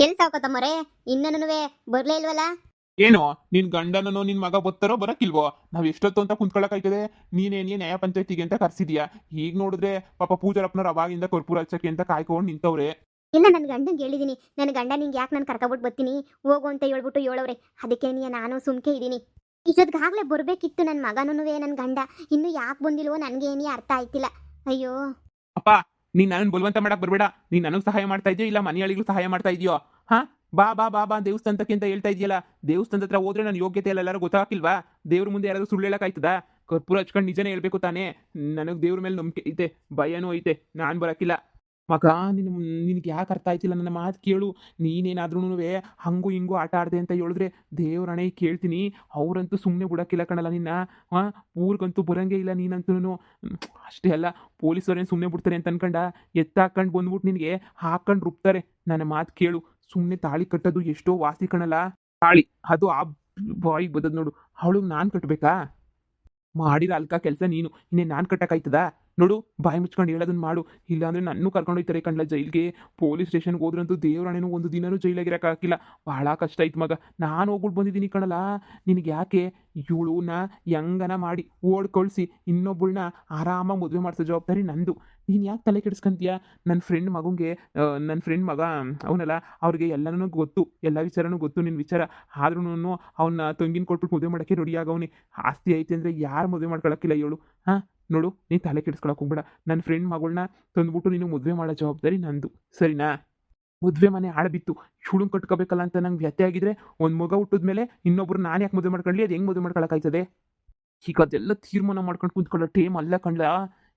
ಎಲ್ಲಿ ಸಾವ್ಕತ್ತಮ್ಮರೇ ಇನ್ನೂ ಬರ್ಲೇ ಇಲ್ವಲ್ಲ? ಏನು ನಿನ್ ಗಂಡನೋ ನಿನ್ ಮಗ ಬತ್ತಾರೋ ಬರಕಿಲ್ವೋ? ನಾವ್ ಎಷ್ಟೊತ್ತು ಅಂತ ಕುಂತ್ಕೊಳಕಾಯ್ತದೆ? ನೀನೇನೇ ನ್ಯಾಯ ಪಂಚಾಯತಿಗೆ ಅಂತ ಕರ್ಸಿದ್ಯಾ. ಈಗ ನೋಡಿದ್ರೆ ಪಾಪ ಪೂಜಾರಪ್ಪನವ್ರು ಅವಾಗಿಂದ ಕರ್ಪೂರ ಹಚ್ಚಕ್ಕೆ ಅಂತ ಕಾಯ್ಕೊಂಡು ನಿಂತವ್ರೆ. ಇಲ್ಲ, ನನ್ನ ಗಂಡಂಗೆ ಹೇಳಿದೀನಿ. ನನ್ನ ಗಂಡ ನಿಂಗೆ ಯಾಕೆ ನಾನು ಕರ್ಕೊಬಿಟ್ಟು ಬರ್ತೀನಿ ಹೋಗು ಅಂತ ಹೇಳ್ಬಿಟ್ಟು ಹೇಳವ್ರೆ. ಅದಕ್ಕೆ ನಾನು ಸುಮ್ಕೆ ಇದ್ದೀನಿ. ಇಷ್ಟೊತ್ತಿಗಾಗಲೇ ಬರಬೇಕಿತ್ತು ನನ್ನ ಮಗನೂ ನನ್ನ ಗಂಡ. ಇನ್ನು ಯಾಕೆ ಬಂದಿಲ್ವೋ ನನಗೆ ಏನೇ ಅರ್ಥ ಆಯ್ತಿಲ್ಲ. ಅಯ್ಯೋ ಅಪ್ಪ, ನೀನ್ ನನ್ನ ಬಲವಂತ ಮಾಡಕ್ ಬರ್ಬೇಡ. ನೀನ್ ನನಗ್ ಸಹಾಯ ಮಾಡ್ತಾ ಇದೆಯೋ ಇಲ್ಲ ಮನೆಯಾಳಿಗೂ ಸಹಾಯ ಮಾಡ್ತಾ ಇದೆಯೋ? ಹಾ, ಬಾ ಬಾ ಬಾ ಬಾ ದೇವಸ್ಥಾನಕ್ಕೆ ಅಂತ ಹೇಳ್ತಾ ಇದೆಯಲ್ಲ. ದೇವಸ್ಥಾನದ ಹತ್ರ ಹೋದ್ರೆ ನನ್ನ ಯೋಗ್ಯತೆ ಎಲ್ಲ ಎಲ್ಲರೂ ಗೊತ್ತಾಗಿಲ್ವಾ? ದೇವ್ರ ಮುಂದೆ ಯಾರಾದ್ರೂ ಸುಳ್ಳು ಹೇಳಕ್ಕಾಯ್ತದ? ಕರ್ಪೂರ ಹಚ್ಕೊಂಡು ನಿಜನೇ ಹೇಳ್ಬೇಕು ತಾನೇ. ನನಗ್ ದೇವ್ರ ಮೇಲೆ ನಂಬಿಕೆ ಐತೆ, ಭಯನೂ ಐತೆ. ನಾನ್ ಬರಕಿಲ್ಲ. ಮಗ, ನಿನಗೆ ಯಾಕೆ ಅರ್ಥ ಆಯ್ತಿಲ್ಲ? ನನ್ನ ಮಾತು ಕೇಳು. ನೀನೇನಾದ್ರೂ ಹಂಗೂ ಹಿಂಗೂ ಆಟ ಆಡ್ದೆ ಅಂತ ಹೇಳಿದ್ರೆ ದೇವ್ರಣೆ ಕೇಳ್ತೀನಿ. ಅವರಂತೂ ಸುಮ್ಮನೆ ಬಿಡಕ್ಕಿಲ್ಲ ಕಣಲ್ಲ ನಿನ್ನ. ಊರ್ಗಂತೂ ಬರಂಗೇ ಇಲ್ಲ ನೀನಂತೂ. ಅಷ್ಟೇ ಅಲ್ಲ, ಪೊಲೀಸರೇನು ಸುಮ್ಮನೆ ಬಿಡ್ತಾರೆ ಅಂತ ಅನ್ಕಂಡ ಎತ್ತಾಕೊಂಡು ಬಂದ್ಬಿಟ್ಟು ನಿನಗೆ ಹಾಕೊಂಡು ರುಬ್ತಾರೆ. ನನ್ನ ಮಾತು ಕೇಳು. ಸುಮ್ಮನೆ ತಾಳಿ ಕಟ್ಟೋದು ಎಷ್ಟೋ ವಾಸಿ ಕಣಲ್ಲ. ತಾಳಿ ಅದು ಆ ಬಾಯಿಗೆ ಬದದ್ ನೋಡು. ಅವಳಿಗೆ ನಾನು ಕಟ್ಟಬೇಕಾ? ಮಾಡಿರ ಅಲ್ಕ ಕೆಲಸ ನೀನು. ಇನ್ನೇ ನಾನು ಕಟ್ಟಕ್ಕಾಯ್ತದ? ನೋಡು, ಬಾಯಿ ಮುಚ್ಕೊಂಡು ಹೇಳೋದನ್ನ ಮಾಡು. ಇಲ್ಲಾಂದ್ರೆ ನನ್ನೂ ಕರ್ಕೊಂಡು ಹೋಗ್ತಾರೆ ಕಣ್ಲ ಜೈಲ್ಗೆ. ಪೊಲೀಸ್ ಸ್ಟೇಷನ್ಗೆ ಹೋದ್ರಂತೂ ದೇವ್ರಾಣೆನೂ ಒಂದು ದಿನನೂ ಜೈಲಾಗಿರೋಕ್ಕಾಗಿಲ್ಲ. ಭಾಳ ಕಷ್ಟ ಆಯ್ತು ಮಗ. ನಾನು ಹೋಗ್ಬಿಟ್ಟು ಬಂದಿದ್ದೀನಿ ಕಣಲ್ಲ. ನಿನಗೆ ಯಾಕೆ? ಇವಳನ್ನ ಹೆಂಗನ ಮಾಡಿ ಓಡ್ ಕಳಿಸಿ ಇನ್ನೊಬ್ಬಳನ್ನ ಆರಾಮಾಗಿ ಮದುವೆ ಮಾಡಿಸೋ ಜವಾಬ್ದಾರಿ ನಂದು. ನೀನು ಯಾಕೆ ತಲೆ ಕೆಡಿಸ್ಕೊಂತೀಯ? ನನ್ನ ಫ್ರೆಂಡ್ ಮಗಂಗೆ, ನನ್ನ ಫ್ರೆಂಡ್ ಮಗ ಅವನಲ್ಲ, ಅವ್ರಿಗೆ ಎಲ್ಲನೂ ಗೊತ್ತು, ಎಲ್ಲ ವಿಚಾರನೂ ಗೊತ್ತು ನಿನ್ನ ವಿಚಾರ. ಆದ್ರೂ ಅವನ್ನ ತಂಗಿನ ಕೊಟ್ಬಿಟ್ಟು ಮದುವೆ ಮಾಡೋಕ್ಕೆ ರೆಡಿ ಆಗವನಿ. ಆಸ್ತಿ ಐತೆ ಅಂದರೆ ಯಾರು ಮದುವೆ ಮಾಡ್ಕೊಳಕ್ಕಿಲ್ಲ ಇವಳು. ಹಾಂ, ನೋಡು, ನೀನು ತಲೆ ಕೆಡಿಸ್ಕೊಳಕ್ಕೆ ಹೋಗ್ಬೇಡ. ನನ್ನ ಫ್ರೆಂಡ್ ಮಗಳನ್ನ ತಂದ್ಬಿಟ್ಟು ನೀನು ಮದುವೆ ಮಾಡೋ ಜವಾಬ್ದಾರಿ ನಂದು, ಸರಿನಾ? ಮದುವೆ ಮನೆ ಹಾಳಬಿತ್ತು. ಇವಳು ಕಟ್ಕೋಬೇಕಲ್ಲ ಅಂತ ನಂಗೆ ವ್ಯತ್ಯ ಆಗಿದ್ರೆ ಒಂದು ಮಗ ಹುಟ್ಟಿದ್ಮೇಲೆ ಇನ್ನೊಬ್ರು ನಾನು ಯಾಕೆ ಮದುವೆ ಮಾಡ್ಕೊಳ್ಳಿ? ಅದು ಹೆಂಗೆ ಮದುವೆ ಮಾಡ್ಕೊಳಕ್ಕಾಯ್ತದೆ? ಈಗ ಅದೆಲ್ಲ ತೀರ್ಮಾನ ಮಾಡ್ಕೊಂಡು ಕುಂತ್ಕೊಳ್ಳೋ ಟೇಮ್ ಅಲ್ಲ ಕಣ್ಲ.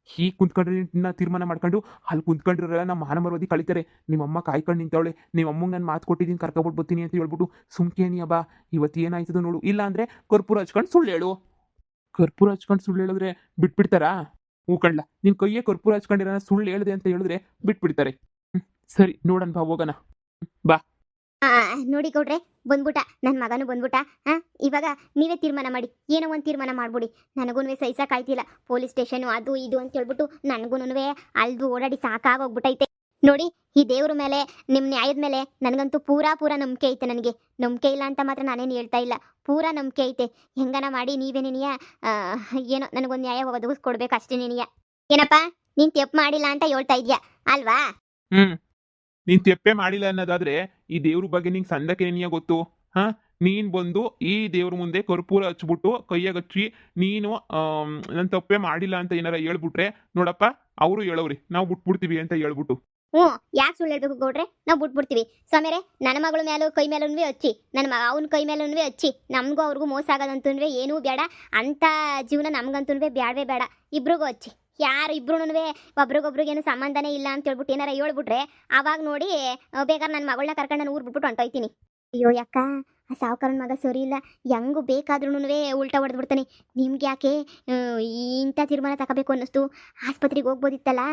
ಹೀಗೆ ಕುಂತ್ಕೊಂಡ್ರೆ ಇನ್ನ ತೀರ್ಮಾನ ಮಾಡ್ಕೊಂಡು ಅಲ್ಲಿ ಕುಂತ್ಕೊಂಡಿರಲ್ಲ, ನಮ್ಮ ಮಾನ ಮರ್ಯಾದೆ ಕಳಿತಾರೆ. ನಿಮ್ಮಮ್ಮ ಕಾಯ್ಕೊಂಡು ನಿಂತವಳೆ. ನಿಮ್ಮಮ್ಮಗೆ ನಾನು ಮಾತು ಕೊಟ್ಟಿದ್ದೀನಿ ಕರ್ಕೊಬಿಟ್ಟು ಬರ್ತೀನಿ ಅಂತ ಹೇಳ್ಬಿಟ್ಟು ಸುಮ್ಕೇನಿ ಹಬ್ಬ. ಇವತ್ತು ಏನಾಯ್ತದ ನೋಡು. ಇಲ್ಲ ಅಂದರೆ ಕರ್ಪೂರ ಹಚ್ಕೊಂಡು ಸುಳ್ಳು ಹೇಳು. ಕರ್ಪೂರ ಹಚ್ಕೊಂಡು ಸುಳ್ಳು ಹೇಳಿದ್ರೆ ಬಿಟ್ಬಿಡ್ತಾರಾ? ಹೂ ಕಣ್ಲ, ನಿನ್ನ ಕೈಯೇ ಕರ್ಪೂರ ಹಚ್ಕೊಂಡಿರೋ ಸುಳ್ಳು ಹೇಳಿದೆ ಅಂತ ಹೇಳಿದ್ರೆ ಬಿಟ್ಬಿಡ್ತಾರೆ. ಸರಿ, ನೋಡೋಣ ಬಾ, ಹೋಗೋಣ. ಬಾ. ನೋಡಿ ಗೌಡ್ರೆ, ಬಂದ್ಬಿಟ್ಟ ನನ್ನ ಮಗನೂ ಬಂದ್ಬಿಟ್ಟ. ಇವಾಗ ನೀವೇ ತೀರ್ಮಾನ ಮಾಡಿ, ಏನೋ ಒಂದು ತೀರ್ಮಾನ ಮಾಡ್ಬಿಡಿ. ನನಗೂ ಸಹಿಸಕ್ಕಾಯ್ತಿಲ್ಲ. ಪೊಲೀಸ್ ಸ್ಟೇಷನು ಅದು ಇದು ಅಂತ ಹೇಳ್ಬಿಟ್ಟು ನನಗೂ ಅಲ್ದು ಓಡಾಡಿ ಸಾಕಾಗೋಗ್ಬಿಟ್ಟೈತೆ. ನೋಡಿ, ಈ ದೇವ್ರ ಮೇಲೆ, ನಿಮ್ಮ ನ್ಯಾಯದ ಮೇಲೆ ನನಗಂತೂ ಪೂರಾ ನಂಬಿಕೆ ಐತೆ. ನನಗೆ ನಂಬಿಕೆ ಇಲ್ಲ ಅಂತ ಮಾತ್ರ ನಾನೇನು ಹೇಳ್ತಾ ಇಲ್ಲ. ಪೂರಾ ನಂಬಿಕೆ ಐತೆ. ಹೆಂಗನ ಮಾಡಿ ನೀವೇನೇನಿಯ ಏನೋ ನನಗೊಂದು ನ್ಯಾಯ ಒದಗಿಸ್ಕೊಡ್ಬೇಕು ಅಷ್ಟೇ. ಏನಪ್ಪ, ನೀನು ತಪ್ಪು ಮಾಡಿಲ್ಲ ಅಂತ ಹೇಳ್ತಾ ಇದೆಯಾ ಅಲ್ವಾ? ನೀನ್ ತೆಪ್ಪೆ ಮಾಡಿಲ್ಲ ಅನ್ನೋದಾದ್ರೆ ಈ ದೇವ್ರ ಬಗ್ಗೆ ನಿಂಗೆ ಸಂದಕ್ಕೆ ಗೊತ್ತು? ಹಾ, ನೀನ್ ಬಂದು ಈ ದೇವ್ರ ಮುಂದೆ ಕರ್ಪೂರ ಹಚ್ಬಿಟ್ಟು ಕೈಯಾಗಚ್ಚಿ ನೀನು ನನ್ನ ತಪ್ಪೆ ಮಾಡಿಲ್ಲ ಅಂತ ಏನಾರ ಹೇಳ್ಬಿಟ್ರೆ ನೋಡಪ್ಪ, ಅವರು ಹೇಳವ್ರಿ ನಾವು ಬಿಟ್ಬಿಡ್ತೀವಿ ಅಂತ ಹೇಳ್ಬಿಟ್ಟು. ಯಾಕೆ ಸುಳ್ಳು ಹೇಳ್ಬೇಕು ಗೌಡ್ರೆ? ನಾವು ಬಿಟ್ಬಿಡ್ತೀವಿ. ಸ್ವಾಮಿಯರೇ, ನನ್ನ ಮಗಳ ಮೇಲೂ ಕೈ ಮೇಲೂ ಹಚ್ಚಿ, ನನ್ನ ಅವನ ಕೈ ಮೇಲೂ ಹಚ್ಚಿ, ನಮಗೂ ಅವ್ರಿಗೂ ಮೋಸ ಆಗೋದಂತೂ ಏನೂ ಬೇಡ. ಅಂಥ ಜೀವನ ನಮ್ಗಂತೂ ಬೇಡವೇ ಬೇಡ. ಇಬ್ರಿಗೂ ಹಚ್ಚಿ. ಯಾರು ಇಬ್ರು ಒಬ್ರಿಗೊಬ್ರಿಗೇನು ಸಂಬಂಧನೇ ಇಲ್ಲ ಅಂತ ಹೇಳ್ಬಿಟ್ಟು ಏನಾರ ಹೇಳ್ಬಿಟ್ರೆ ಆವಾಗ ನೋಡಿ ಬೇಕಾದ್ರೆ ನನ್ನ ಮಗಳನ್ನ ಕರ್ಕೊಂಡು ನಾನು ಊರು ಬಿಟ್ಬಿಟ್ಟು ಹೊಂಟೋಯ್ತೀನಿ. ಅಯ್ಯೋ ಯಾಕ, ಆ ಸಾವುಕಾರನ ಮಗ ಸರಿ ಇಲ್ಲ. ಹೆಂಗೂ ಬೇಕಾದ್ರೂ ಉಲ್ಟಾ ಹೊಡೆದ್ಬಿಡ್ತಾನೆ. ನಿಮ್ಗೆ ಯಾಕೆ ಇಂಥ ತೀರ್ಮಾನ ತಗೋಬೇಕು ಅನ್ನಿಸ್ತು? ಆಸ್ಪತ್ರೆಗೆ ಹೋಗ್ಬೋದಿತ್ತಲ್ಲ.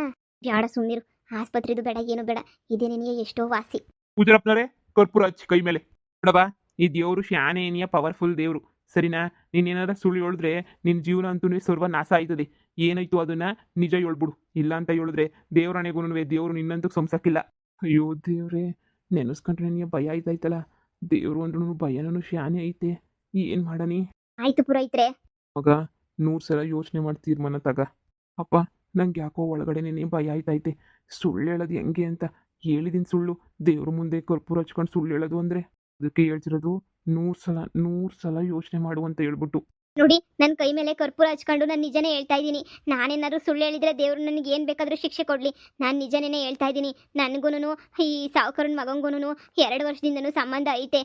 ಬೇಡ, ಸುಮ್ಮನಿರು. ಆಸ್ಪತ್ರೆದು ಬೇಡ, ಏನು ಬೇಡ. ಇದೇ ನಿನಗೆ ಎಷ್ಟೋ ವಾಸಿ. ಪೂಜಾರಪ್ಪನವರೇ, ಕರ್ಪೂರ ಹಚ್ಚಿ ಕೈ ಮೇಲೆ. ನೋಡಬಾ, ಈ ದೇವರು ಶಾನೇನಿಯ ಪವರ್ಫುಲ್ ದೇವರು, ಸರಿನಾ? ನೀನೇನಾರ ಸುಳ್ಳು ಹೇಳಿದ್ರೆ ನಿನ್ನ ಜೀವನ ಅಂತೂ ಸರ್ವನಾಶ ಆಯ್ತದೆ. ಏನಾಯ್ತು ಅದನ್ನ ನಿಜ ಹೇಳ್ಬಿಡು. ಇಲ್ಲ ಅಂತ ಹೇಳಿದ್ರೆ ದೇವರಣೆಗೂ ದೇವರು ನಿನ್ನಂತೂ ಸಂಸಕ್ಕಿಲ್ಲ. ಅಯ್ಯೋ ದೇವ್ರೆ, ನೆನೆಸ್ಕೊಂಡ್ರೆ ನೀ ಭಯ ಆಯ್ತಾಯ್ತಲ್ಲ. ದೇವ್ರು ಅಂದ್ರೂ ಭಯನೂ ಶಾನೆ ಐತೆ. ಏನು ಮಾಡನಿ? ಆಯ್ತು ಪುರೋಹಿತ್ರೆ. ಮಗ, 100 ಸಲ ಯೋಚನೆ ಮಾಡಿ ತೀರ್ಮಾನ ತಗ. ಅಪ್ಪ, ನಂಗೆ ಯಾಕೋ ಒಳಗಡೆ ಭಯ ಆಯ್ತೈತೆ. ಸುಳ್ಳು ಹೇಳೋದು ಹೆಂಗೆ ಅಂತ ಹೇಳಿದೀನಿ. ಸುಳ್ಳು ದೇವ್ರ ಮುಂದೆ ಕರ್ಪೂರ ಹಚ್ಕೊಂಡು ಸುಳ್ಳು ಹೇಳೋದು ಅಂದರೆ ಅದಕ್ಕೆ ಹೇಳ್ತಿರೋದು 100 ಸಲ ಯೋಚನೆ ಮಾಡು ಅಂತ ಹೇಳ್ಬಿಟ್ಟು. ನೋಡಿ, ನನ್ನ ಕೈ ಮೇಲೆ ಕರ್ಪೂರ ಹಚ್ಕೊಂಡು ನಾನು ನಿಜನೇ ಹೇಳ್ತಾ ಇದ್ದೀನಿ. ನಾನೇನಾದ್ರು ಸುಳ್ಳು ಹೇಳಿದ್ರೆ ದೇವ್ರು ನನಗೆ ಏನು ಬೇಕಾದರೂ ಶಿಕ್ಷೆ ಕೊಡಲಿ. ನಾನು ನಿಜನೇ ಹೇಳ್ತಾ ಇದ್ದೀನಿ. ನನಗೂ ಈ ಸಾವುಕಾರನ ಮಗಂಗೂ 2 ವರ್ಷದಿಂದನೂ ಸಂಬಂಧ ಐತೆ.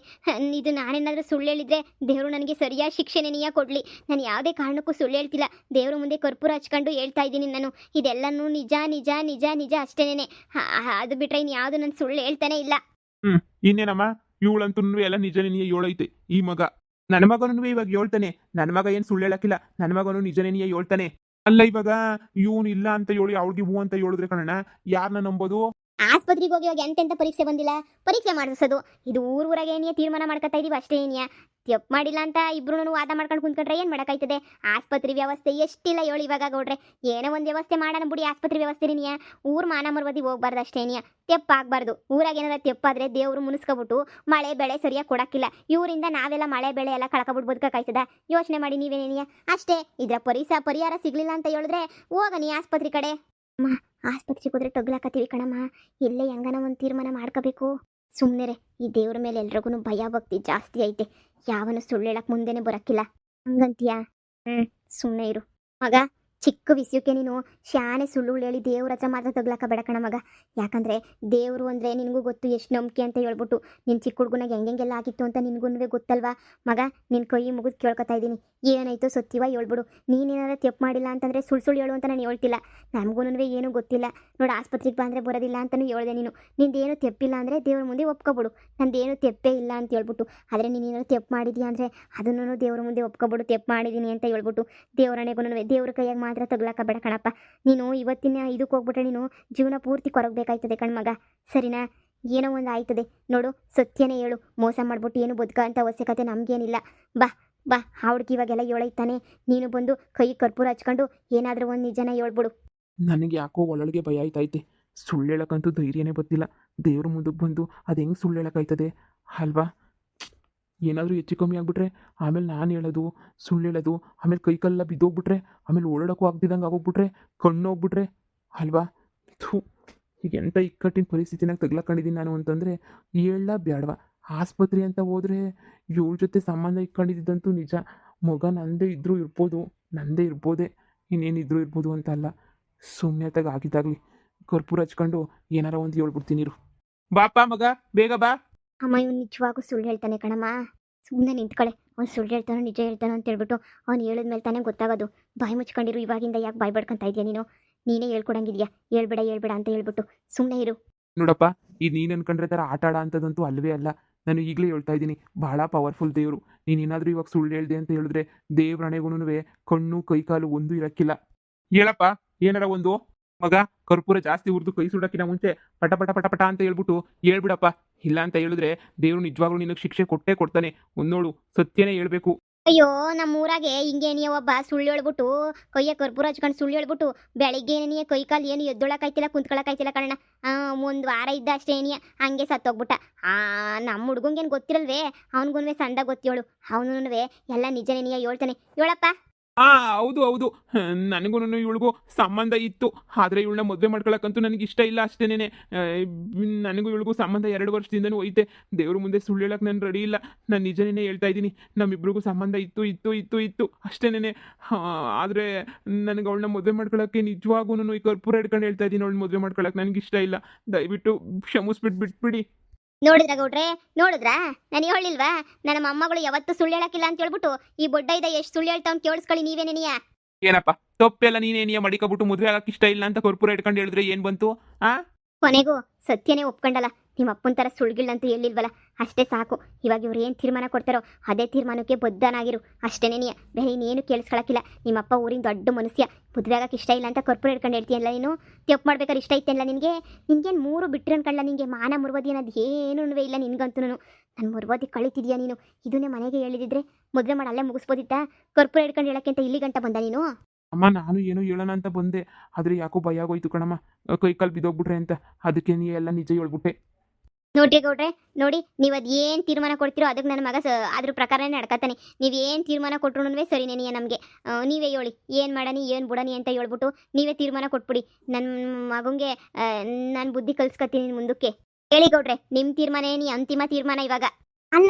ಇದು ನಾನೇನಾದರೂ ಸುಳ್ಳು ಹೇಳಿದ್ರೆ ದೇವರು ನನಗೆ ಸರಿಯಾದ ಶಿಕ್ಷೆನೇ ಕೊಡಲಿ. ನಾನು ಯಾವುದೇ ಕಾರಣಕ್ಕೂ ಸುಳ್ಳು ಹೇಳ್ತಿಲ್ಲ. ದೇವ್ರ ಮುಂದೆ ಕರ್ಪೂರ ಹಚ್ಕೊಂಡು ಹೇಳ್ತಾ ಇದ್ದೀನಿ ನಾನು. ಇದೆಲ್ಲನೂ ನಿಜ ನಿಜ ನಿಜ ನಿಜ ಅಷ್ಟೇನೆ. ಅದು ಬಿಟ್ರೆ ಇನ್ನು ಯಾವುದು ನಾನು ಸುಳ್ಳು ಹೇಳ್ತಾನೆ ಇಲ್ಲ. ಇನ್ನೇನಮ್ಮ, ಇವಳಂತೂ ಎಲ್ಲ ನಿಜನೇ ಹೇಳೈತೆ. ಈ ಮಗ, ನನ್ನ ಮಗನೂ ಇವಾಗ ಹೇಳ್ತಾನೆ. ನನ್ನ ಮಗ ಏನು ಸುಳ್ಳು ಹೇಳಕ್ಕಿಲ್ಲ. ನನ್ನ ಮಗನು ನಿಜನೇ ಹೇಳ್ತಾನೆ. ಅಲ್ಲ, ಇವಾಗ ಇವನು ಇಲ್ಲ ಅಂತ ಹೇಳಿ ಅವಳಿಗೆ ಹೂ ಅಂತ ಹೇಳಿದ್ರೆ ಕಣ ಯಾರನ್ನ ನಂಬೋದು? ಆಸ್ಪತ್ರೆಗೆ ಹೋಗಿ ಹೋಗಿ ಎಂತೆಂಥ ಪರೀಕ್ಷೆ ಬಂದಿಲ್ಲ, ಪರೀಕ್ಷೆ ಮಾಡಿಸೋದು. ಇದು ಊರಾಗೆ ಏನಿಯ ತೀರ್ಮಾನ ಮಾಡ್ಕೊತಾ ಇದೀವಿ ಅಷ್ಟೇ ಏನಿಯ. ತಪ್ಪು ಮಾಡಿಲ್ಲ ಅಂತ ಇಬ್ರು ವಾದ ಮಾಡ್ಕೊಂಡು ಕುಂತ್ಕೊಂಡ್ರೆ ಏನು ಮಾಡೋಕ್ಕಾಯ್ತದೆ? ಆಸ್ಪತ್ರೆ ವ್ಯವಸ್ಥೆ ಎಷ್ಟಿಲ್ಲ ಹೇಳಿ ಇವಾಗ ಗೌಡ್ರೆ. ಏನೋ ಒಂದು ವ್ಯವಸ್ಥೆ ಮಾಡೋಣ ಬಿಡಿ, ಆಸ್ಪತ್ರೆ ವ್ಯವಸ್ಥೆ ನೀನಿಯ. ಊರು ಮಾನ ಮರ್ವದಿ ಹೋಗ್ಬಾರ್ದು ಅಷ್ಟೇ ಏನಿಯ. ತೆಪ್ಪಾಗಬಾರ್ದು. ಊರಾಗ ಏನಾರ ತೆಪ್ಪಾದ್ರೆ ದೇವರು ಮುನಿಸ್ಕೊಬಿಟ್ಟು ಮಳೆ ಬೆಳೆ ಸರಿಯಾಗಿ ಕೊಡಕ್ಕಿಲ್ಲ. ಇವರಿಂದ ನಾವೆಲ್ಲ ಮಳೆ ಬೆಳೆ ಎಲ್ಲ ಕಳ್ಕೊಬಿಟ್ಟು ಬದುಕಕ್ಕಾಯ್ತದ? ಯೋಚನೆ ಮಾಡಿ ನೀವೇನೇನಿಯ ಅಷ್ಟೇ. ಇದರ ಪರಿಹಾರ ಸಿಗ್ಲಿಲ್ಲ ಅಂತ ಹೇಳಿದ್ರೆ ಹೋಗ ನೀ ಆಸ್ಪತ್ರೆ ಕಡೆ. ಅಮ್ಮ, ಆಸ್ಪತ್ರೆಗೆ ಹೋದ್ರೆ ಟೊಗ್ಲಾಕತ್ತೀವಿ ಕಣಮ್ಮ. ಇಲ್ಲೇ ಹೆಂಗನ ಒಂದು ತೀರ್ಮಾನ ಮಾಡ್ಕೋಬೇಕು. ಸುಮ್ಮನೆ ಈ ದೇವ್ರ ಮೇಲೆ ಎಲ್ರಿಗೂ ಭಯ ಭಕ್ತಿ ಜಾಸ್ತಿ ಐತೆ. ಯಾವನು ಸುಳ್ಳು ಹೇಳಕ್ ಮುಂದೆನೆ ಬರಕ್ಕಿಲ್ಲ. ಹಂಗಂತೀಯಾ? ಸುಮ್ಮನೆ ಇರು ಮಗ. ಚಿಕ್ಕ ವಿಷಯಕ್ಕೆ ನೀನು ಶಾನೆ ಸುಳ್ಳು ಹೇಳಿ ದೇವ್ರ ಹತ್ರ ಮಾತ್ರ ತಗ್ಲಾಕ ಬೇಡ ಕಣ ಮಗ. ಯಾಕಂದ್ರೆ ದೇವರು ಅಂದ್ರೆ ನಿನಗೂ ಗೊತ್ತು ಎಷ್ಟು ನಂಬಿಕೆ ಅಂತ ಹೇಳ್ಬಿಟ್ಟು. ನಿನ್ನ ಚಿಕ್ಕ ಹುಡುಗನಾಗ ಹೆಂಗೆಲ್ಲ ಆಗಿತ್ತು ಅಂತ ನಿನ್ಗೂ ಗೊತ್ತಲ್ವಾ ಮಗ. ನಿನ್ನ ಕೈ ಮುಗಿದು ಕೇಳ್ಕೊತಾ ಇದ್ದೀನಿ, ಏನಾಯ್ತು ಸತ್ಯವ ಹೇಳ್ಬಿಡು. ನೀನೇನಾದ್ರೂ ತಪ್ಪು ಮಾಡಿಲ್ಲ ಅಂತಂದ್ರೆ ಸುಳ್ಳು ಹೇಳು ಅಂತ ನಾನು ಹೇಳ್ತಿಲ್ಲ. ನಮಗೂ ಏನೂ ಗೊತ್ತಿಲ್ಲ ನೋಡು. ಆಸ್ಪತ್ರೆಗೆ ಬಂದರೆ ಬರೋದಿಲ್ಲ ಅಂತಲೂ ಹೇಳ್ದೆ ನೀನು. ನಿಂದೇನು ತೆಪ್ಪಿಲ್ಲ ಅಂದರೆ ದೇವ್ರ ಮುಂದೆ ಒಪ್ಕೊಬಿಡು, ನಂದೇನು ತೆಪ್ಪೇ ಇಲ್ಲ ಅಂತ ಹೇಳ್ಬಿಟ್ಟು. ಆದರೆ ನೀನೇನಾದ್ರು ತೆಪ್ಪು ಮಾಡಿದ್ಯಾ ಅಂದರೆ ಅದನ್ನು ದೇವ್ರ ಮುಂದೆ ಒಪ್ಕೊಬಿಡು, ತೆಪ್ಪು ಮಾಡಿದ್ದೀನಿ ಅಂತ ಹೇಳ್ಬಿಟ್ಟು. ದೇವರಣೆಗೂ ದೇವ್ರ ಕೈಯಾಗ ಮಾತ್ರ ತಗ್ಲಾಕ ಬೇಡ ಕಣಪ್ಪ. ನೀನು ಇವತ್ತಿನ ಇದಕ್ಕೆ ಹೋಗ್ಬಿಟ್ರೆ ನೀನು ಜೀವನ ಪೂರ್ತಿ ಕೊರಗಬೇಕಾಯ್ತದೆ ಕಣ್ಮಗ, ಸರಿನಾ? ಏನೋ ಒಂದು ಆಯ್ತದೆ ನೋಡು. ಸತ್ಯನೇ ಹೇಳು. ಮೋಸ ಮಾಡ್ಬಿಟ್ಟು ಏನು ಬದುಕ ಅಂತ ಅವಶ್ಯಕತೆ ನಮಗೇನಿಲ್ಲ. ಬಾ ಬಾ, ಹುಡುಗಿ ಇವಾಗೆಲ್ಲ ಹೇಳೈತಾನೆ. ನೀನು ಬಂದು ಕೈ ಕರ್ಪೂರ ಹಚ್ಕೊಂಡು ಏನಾದರೂ ಒಂದು ನಿಜನ ಹೇಳ್ಬಿಡು. ನನಗೆ ಯಾಕೋ ಒಳಗೆ ಭಯ ಆಯ್ತೈತೆ. ಸುಳ್ಳು ಹೇಳಕ್ಕಂತೂ ಧೈರ್ಯನೇ ಗೊತ್ತಿಲ್ಲ. ದೇವ್ರ ಮುಂದಕ್ಕೆ ಬಂದು ಅದು ಹೆಂಗೆ ಸುಳ್ಳು ಹೇಳೋಕ್ಕಾಯ್ತದೆ ಅಲ್ವಾ? ಏನಾದರೂ ಹೆಚ್ಚು ಕಮ್ಮಿ ಆಗಿಬಿಟ್ರೆ ಆಮೇಲೆ ನಾನು ಹೇಳೋದು ಸುಳ್ಳು ಹೇಳೋದು, ಆಮೇಲೆ ಕೈಕಲ್ಲ ಬಿದ್ದೋಗ್ಬಿಟ್ರೆ, ಆಮೇಲೆ ಓಡಾಡೋಕ್ಕೂ ಆಗ್ತಿದ್ದಂಗೆ ಆಗೋಗ್ಬಿಟ್ರೆ, ಕಣ್ಣು ಹೋಗ್ಬಿಟ್ರೆ ಅಲ್ವಾ? ಥೂ, ಈಗ ಎಂಥ ಇಕ್ಕಟ್ಟಿನ ಪರಿಸ್ಥಿತಿನಾಗ ತಗ್ಲಾಕೊಂಡಿದ್ದೀನಿ ನಾನು ಅಂತಂದರೆ ಹೇಳ ಬೇಡವಾ? ಆಸ್ಪತ್ರೆ ಅಂತ ಹೋದರೆ ಇವಳ ಜೊತೆ ಸಂಬಂಧ ಇಟ್ಕೊಂಡಿದ್ದಂತೂ ನಿಜ. ಮಗ ನಂದೇ ಇದ್ದರೂ ಇರ್ಬೋದು, ನಂದೇ ಇರ್ಬೋದೇ, ಇನ್ನೇನಿದ್ರೂ ಇರ್ಬೋದು ಅಂತ ಅಲ್ಲ. ಸುಮ್ಮನೆ ತಾಗ ಆಗಿದ್ದಾಗಲಿ ಕರ್ಪೂರ ಹಚ್ಕೊಂಡು ಏನಾರ ಒಂದು ಹೇಳ್ಬಿಡ್ತೀನಿ ಇರು. ಬಾಪ ಮಗ, ಬೇಗ ಬಾ. ಅಮ್ಮ, ಇವ್ನು ನಿಜವಾಗೂ ಸುಳ್ಳು ಹೇಳ್ತಾನೆ ಕಣಮ್ಮ. ಸುಮ್ಮನೆ ನಿಂತ್ಕೊಳ್ಳೆ. ಅವ್ನು ಸುಳ್ಳು ಹೇಳ್ತಾನೋ ನಿಜ ಹೇಳ್ತಾನೋ ಅಂತ ಹೇಳ್ಬಿಟ್ಟು ಅವ್ನು ಹೇಳಿದ್ಮೇಲೆ ತಾನೇ ಗೊತ್ತಾಗೋದು. ಬಾಯಿ ಮುಚ್ಕೊಂಡಿರು. ಇವಾಗಿಂದ ಯಾಕೆ ಬಾಯಿ ಬಡ್ಕೊತಾ ಇದೆಯಾ ನೀನು? ನೀನೇ ಹೇಳ್ಕೊಡಂಗಿದ್ಯಾ? ಹೇಳ್ಬೇಡ ಅಂತ ಹೇಳ್ಬಿಟ್ಟು ಸುಮ್ಮನೆ ಇರು. ನೋಡಪ್ಪ, ಈ ನೀನು ಅನ್ಕೊಂಡ್ರೆ ಥರ ಆಟ ಆಡೋ ಅಂಥದ್ದಂತೂ ಅಲ್ಲವೇ ಅಲ್ಲ. ನಾನು ಈಗಲೇ ಹೇಳ್ತಾ ಇದ್ದೀನಿ, ಭಾಳ ಪವರ್ಫುಲ್ ದೇವರು. ನೀನೇನಾದರೂ ಇವಾಗ ಸುಳ್ಳು ಹೇಳ್ದೆ ಅಂತ ಹೇಳಿದ್ರೆ ದೇವ್ರಣೆಗೂ ಕಣ್ಣು ಕೈಕಾಲು ಒಂದು ಇರಕ್ಕಿಲ್ಲ. ಹೇಳಪ್ಪ ಏನಾರ ಒಂದು. ಮಗ, ಕರ್ಪೂರ ಜಾಸ್ತಿ ಹುರಿದು ಕೈ ಸುಡೋಕ್ಕಿಂತ ಮುಂಚೆ ಪಟ ಪಟ ಪಟ ಪಟ ಅಂತ ಹೇಳ್ಬಿಟ್ಟು ಹೇಳ್ಬಿಡಪ್ಪ. ಇಲ್ಲ ಅಂತ ಹೇಳಿದ್ರೆ ದೇವ್ರು ನಿಜವಾಗ್ಲೂ ನಿನಗೆ ಶಿಕ್ಷೆ ಕೊಟ್ಟೇ ಕೊಡ್ತಾನೆ. ಒಂದು ನೋಡು, ಸತ್ಯನೇ ಹೇಳ್ಬೇಕು. ಅಯ್ಯೋ, ನಮ್ಮ ಊರಾಗೆ ಹಿಂಗೇನಿಯ ಒಬ್ಬ ಸುಳ್ಳು ಹೇಳ್ಬಿಟ್ಟು ಕೈಯ ಕರ್ಪೂರ ಹಚ್ಕೊಂಡು ಸುಳ್ಳು ಹೇಳ್ಬಿಟ್ಟು ಬೆಳಿಗ್ಗೆ ಏನಿಯ ಕೈ ಕಾಲು ಏನು ಎದ್ದೊಳಕಾಯ್ತಿಲ್ಲ, ಕುಂತ್ಕೊಳಕಾಯ್ತಿಲ್ಲ ಕಣ್ಣ. ಒಂದು ವಾರ ಇದ್ದ ಅಷ್ಟೇ ಏನಿಯ ಹಂಗೆ ಸತ್ತೋಗ್ಬಿಟ್ಟ. ನಮ್ಮ ಹುಡ್ಗಂಗೇನು ಗೊತ್ತಿರಲ್ವೇ? ಅವನಿಗೂ ಸಂದ ಗೊತ್ತೇಳು. ಅವನು ಎಲ್ಲ ನಿಜನೇನಿಯ ಹೇಳ್ತಾನೆ. ಹೇಳಪ್ಪ. ಹೌದು ಹೌದು, ನನಗೂ ಇವಳಿಗೂ ಸಂಬಂಧ ಇತ್ತು. ಆದರೆ ಇವಳನ್ನ ಮದುವೆ ಮಾಡ್ಕೊಳಕ್ಕಂತೂ ನನಗೆ ಇಷ್ಟ ಇಲ್ಲ ಅಷ್ಟೇನೆ. ನನಗೂ ಇವಳಿಗೂ ಸಂಬಂಧ 2 ವರ್ಷದಿಂದನೂ ಹೋಯ್ತೆ. ದೇವ್ರ ಮುಂದೆ ಸುಳ್ಳು ಹೇಳಕ್ಕೆ ನಾನು ರೆಡಿ ಇಲ್ಲ. ನಾನು ನಿಜನೇ ಹೇಳ್ತಾ ಇದ್ದೀನಿ. ನಮ್ಮಿಬ್ರಿಗೂ ಸಂಬಂಧ ಇತ್ತು ಅಷ್ಟೇನೆ. ಆದರೆ ನನಗೆ ಅವಳನ್ನ ಮದುವೆ ಮಾಡ್ಕೊಳಕ್ಕೆ ನಿಜವಾಗೂ ಈ ಕರ್ಪೂರ ಹಿಡ್ಕೊಂಡು ಹೇಳ್ತಾ ಇದ್ದೀನಿ. ಅವಳನ್ನ ಮದುವೆ ಮಾಡ್ಕೊಳಕ್ಕೆ ನನಗೆ ಇಷ್ಟ ಇಲ್ಲ. ದಯವಿಟ್ಟು ಬಿಟ್ಬಿಡಿ. ನೋಡಿದ್ರ ಗೌಡ್ರೆ, ನೋಡಿದ್ರಾ? ನಾನು ಹೇಳಿಲ್ವಾ ನನ್ನ ಮೊಮ್ಮಗಳು ಯಾವತ್ತೂ ಸುಳ್ಳು ಹೇಳಕ್ಕಿಲ್ಲ ಅಂತ ಹೇಳ್ಬಿಟ್ಟು. ಈ ಬೊಡ್ಡ ಇದ್ದ ಎಷ್ಟು ಸುಳ್ಳು ಹೇಳ್ತಾವ್ ಕೇಳಿಸ್ಕೊಳ್ಳಿ ನೀವೇನೇನಿಯ. ಏನಪ್ಪ ತಪ್ಪೆಲ್ಲ ನೀನೇನಿಯ ಮಡಿಕಬಿಟ್ಟು ಮದುವೆ ಆಗಕ್ಕೆ ಇಷ್ಟ ಇಲ್ಲ ಅಂತ ಕರ್ಪೂರ ಹಿಡ್ಕೊಂಡು ಹೇಳಿದ್ರೆ ಏನು ಬಂತು? ಕೊನೆಗೂ ಸತ್ಯನೇ ಒಪ್ಕೊಂಡಲ್ಲ. ನಿಮ್ಮ ಅಪ್ಪನ ಥರ ಸುಳ್ಗಿಲ್ಲಂತೂ ಹೇಳಿಲ್ವಲ್ಲ, ಅಷ್ಟೇ ಸಾಕು. ಇವಾಗ ಇವ್ರು ಏನು ತೀರ್ಮಾನ ಕೊಡ್ತಾರೋ ಅದೇ ತೀರ್ಮಾನಕ್ಕೆ ಬದ್ಧನಾಗಿರು ಅಷ್ಟೇನೇ. ಬೇರೆ ಇನ್ನೇನು ಕೇಳಿಸ್ಕೊಳಕ್ಕಿಲ್ಲ. ನಿಮ್ಮಪ್ಪ ಊರಿನ ದೊಡ್ಡ ಮನುಷ್ಯ. ಮದುವೆ ಆಗಕ್ಕೆ ಇಷ್ಟ ಇಲ್ಲ ಅಂತ ಕರ್ಪೂರ ಹಿಡ್ಕೊಂಡು ಹೇಳ್ತೀಯಲ್ಲ ನೀನು. ತಪ್ಪು ಮಾಡ್ಬೇಕಾದ್ರೆ ಇಷ್ಟ ಐತೆಲ್ಲ ನಿನಗೇನು 3 ಬಿಟ್ಟರೆ ಅನ್ಕೊಳ್ಳ. ನಿನಗೆ ಮಾನ ಮುರ್ವದಿ ಅನ್ನೋದು ಏನೂ ಇಲ್ಲ ನಿನ್ಗಂತೂ. ನಾನು ಮುರ್ವದಿ ಕಳಿತಿದ್ಯಾ ನೀನು? ಇದನ್ನೇ ಮನೆಗೆ ಹೇಳಿದಿದ್ರೆ ಮದುವೆ ಮಾಡಿ ಅಲ್ಲೇ ಮುಗಿಸ್ಬೋದಿತ್ತಾ? ಕರ್ಪೂರ ಹಿಡ್ಕೊಂಡು ಹೇಳಕ್ಕೆ ಅಂತ ಇಲ್ಲಿ ಗಂಟ ಬಂದ ನೀನು? ಅಮ್ಮ, ನಾನು ಏನೋ ಹೇಳೋಣ ಅಂತ ಬಂದೆ, ಆದರೆ ಯಾಕೋ ಭಯ ಆಗೋಯ್ತು ಕಣಮ್ಮ. ಕೈ ಕಾಲು ಬಿದ್ದೋಗ್ಬಿಟ್ರೆ ಅಂತ, ಅದಕ್ಕೆ ನೀ ಎಲ್ಲ ನಿಜ ಹೇಳ್ಬಿಟ್ಟೆ. ನೋಡ್ರಿ ಗೌಡ್ರೆ, ನೋಡಿ, ನೀವು ಅದು ಏನು ತೀರ್ಮಾನ ಕೊಡ್ತೀರೋ ಅದಕ್ಕೆ ನನ್ನ ಮಗ ಅದ್ರ ಪ್ರಕಾರನೇ ನಡ್ಕತಾನೆ. ನೀವು ಏನು ತೀರ್ಮಾನ ಕೊಟ್ರು ಸರಿನೇನಿಯ ನಮಗೆ. ನೀವೇ ಹೇಳಿ ಏನು ಮಾಡನಿ ಏನು ಬಿಡನಿ ಅಂತ ಹೇಳ್ಬಿಟ್ಟು ನೀವೇ ತೀರ್ಮಾನ ಕೊಟ್ಬಿಡಿ. ನನ್ನ ಮಗಂಗೆ ನಾನು ಬುದ್ಧಿ ಕಲ್ಸ್ಕೊತೀನಿ ಮುಂದಕ್ಕೆ. ಹೇಳಿ ಗೌಡ್ರೆ, ನಿಮ್ಮ ತೀರ್ಮಾನ ಏನಿ ಅಂತಿಮ ತೀರ್ಮಾನ ಇವಾಗ?